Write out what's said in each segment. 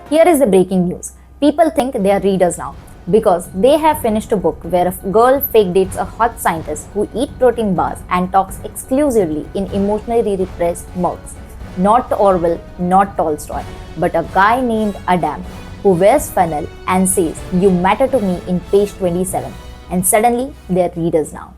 Here is the breaking news. People think they are readers now because they have finished a book where a girl fake dates a hot scientist who eats protein bars and talks exclusively in emotionally repressed mouths. Not Orwell, not Tolstoy, but a guy named Adam who wears flannel and says, "You matter to me" in page 27. And suddenly they are readers now.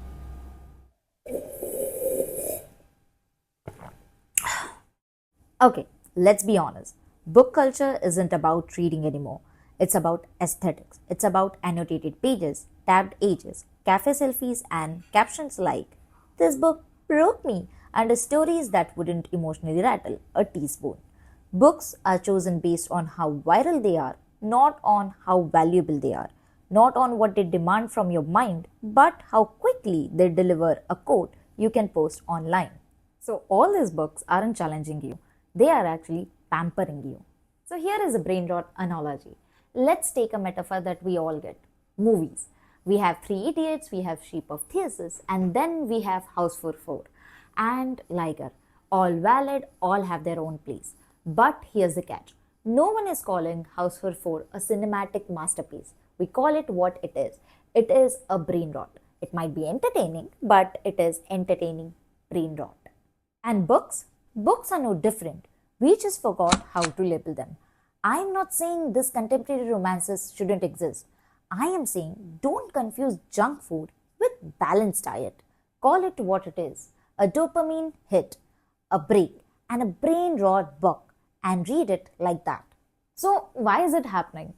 Okay, let's be honest. Book culture isn't about reading anymore. It's about aesthetics. It's about annotated pages, tabbed edges, cafe selfies, and captions like, "This book broke me," and stories that wouldn't emotionally rattle a teaspoon. Books are chosen based on how viral they are, not on how valuable they are, not on what they demand from your mind, but how quickly they deliver a quote you can post online. So, all these books aren't challenging you, they are actually pampering you. So, here is a brain rot analogy. Let's take a metaphor that we all get: movies. We have Three Idiots, we have Sheep of Thesis, and then we have House for Four and Liger. All valid, all have their own place. But here's the catch: no one is calling House for Four a cinematic masterpiece. We call it what it is. It is a brain rot. It might be entertaining, but it is entertaining brain rot. And books? Books are no different. We just forgot how to label them. I am not saying these contemporary romances shouldn't exist. I am saying don't confuse junk food with balanced diet. Call it what it is: a dopamine hit, a break, and a brain rot book, and read it like that. So, why is it happening?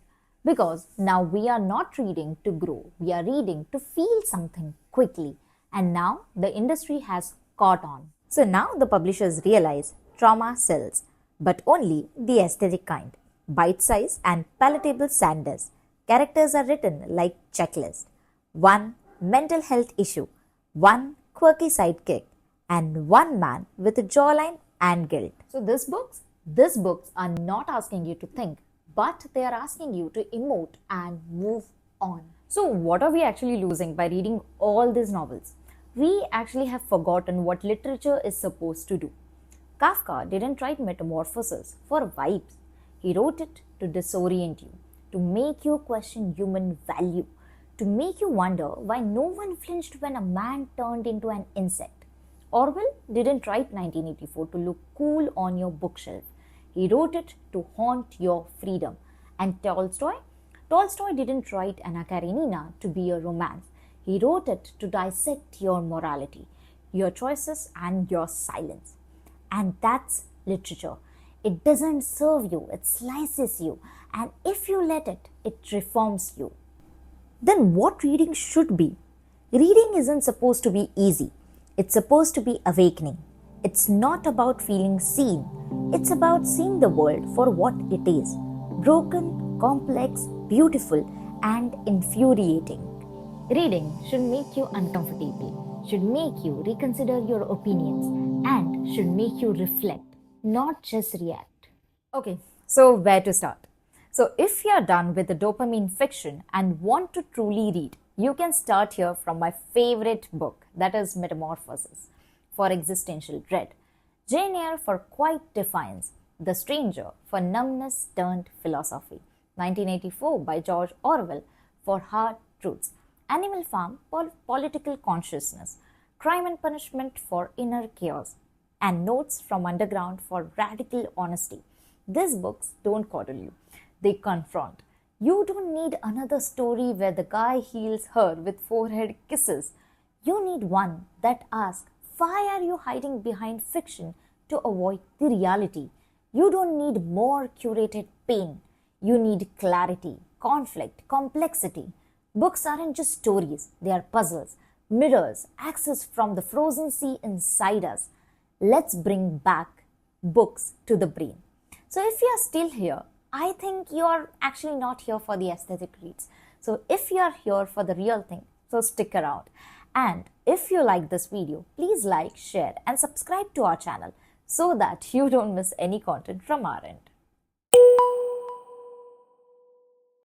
Because now we are not reading to grow, we are reading to feel something quickly. And now the industry has caught on. So now the publishers realize trauma sells, but only the aesthetic kind. Bite size and palatable sadness. Characters are written like checklists. One mental health issue, one quirky sidekick, and one man with a jawline and guilt. So these books are not asking you to think, but they are asking you to emote and move on. So what are we actually losing by reading all these novels? We actually have forgotten what literature is supposed to do. Kafka didn't write Metamorphosis for vibes. He wrote it to disorient you, to make you question human value, to make you wonder why no one flinched when a man turned into an insect. Orwell didn't write 1984 to look cool on your bookshelf. He wrote it to haunt your freedom. And Tolstoy didn't write Anna Karenina to be a romance. He wrote it to dissect your morality, your choices, and your silence. And that's literature. It doesn't serve you, it slices you. And if you let it, it reforms you. Then what reading should be? Reading isn't supposed to be easy. It's supposed to be awakening. It's not about feeling seen. It's about seeing the world for what it is: broken, complex, beautiful, and infuriating. Reading should make you uncomfortable, should make you reconsider your opinions, and should make you reflect, not just react. Okay, so where to start? So, if you're done with the dopamine fiction and want to truly read, you can start here from my favorite book, that is Metamorphosis, for existential dread, Jane Eyre for quiet defiance, The Stranger for numbness turned philosophy, 1984 by George Orwell for hard truths, Animal Farm for political consciousness, Crime and Punishment for inner chaos, and Notes from Underground for radical honesty. These books don't coddle you, they confront. You don't need another story where the guy heals her with forehead kisses. You need one that asks, why are you hiding behind fiction to avoid the reality? You don't need more curated pain. You need clarity, conflict, complexity. Books aren't just stories, they are puzzles, mirrors, access from the frozen sea inside us. Let's bring back books to the brain. So, if you are still here, I think you are actually not here for the aesthetic reads. So, if you are here for the real thing, so stick around. And if you like this video, please like, share, and subscribe to our channel so that you don't miss any content from our end.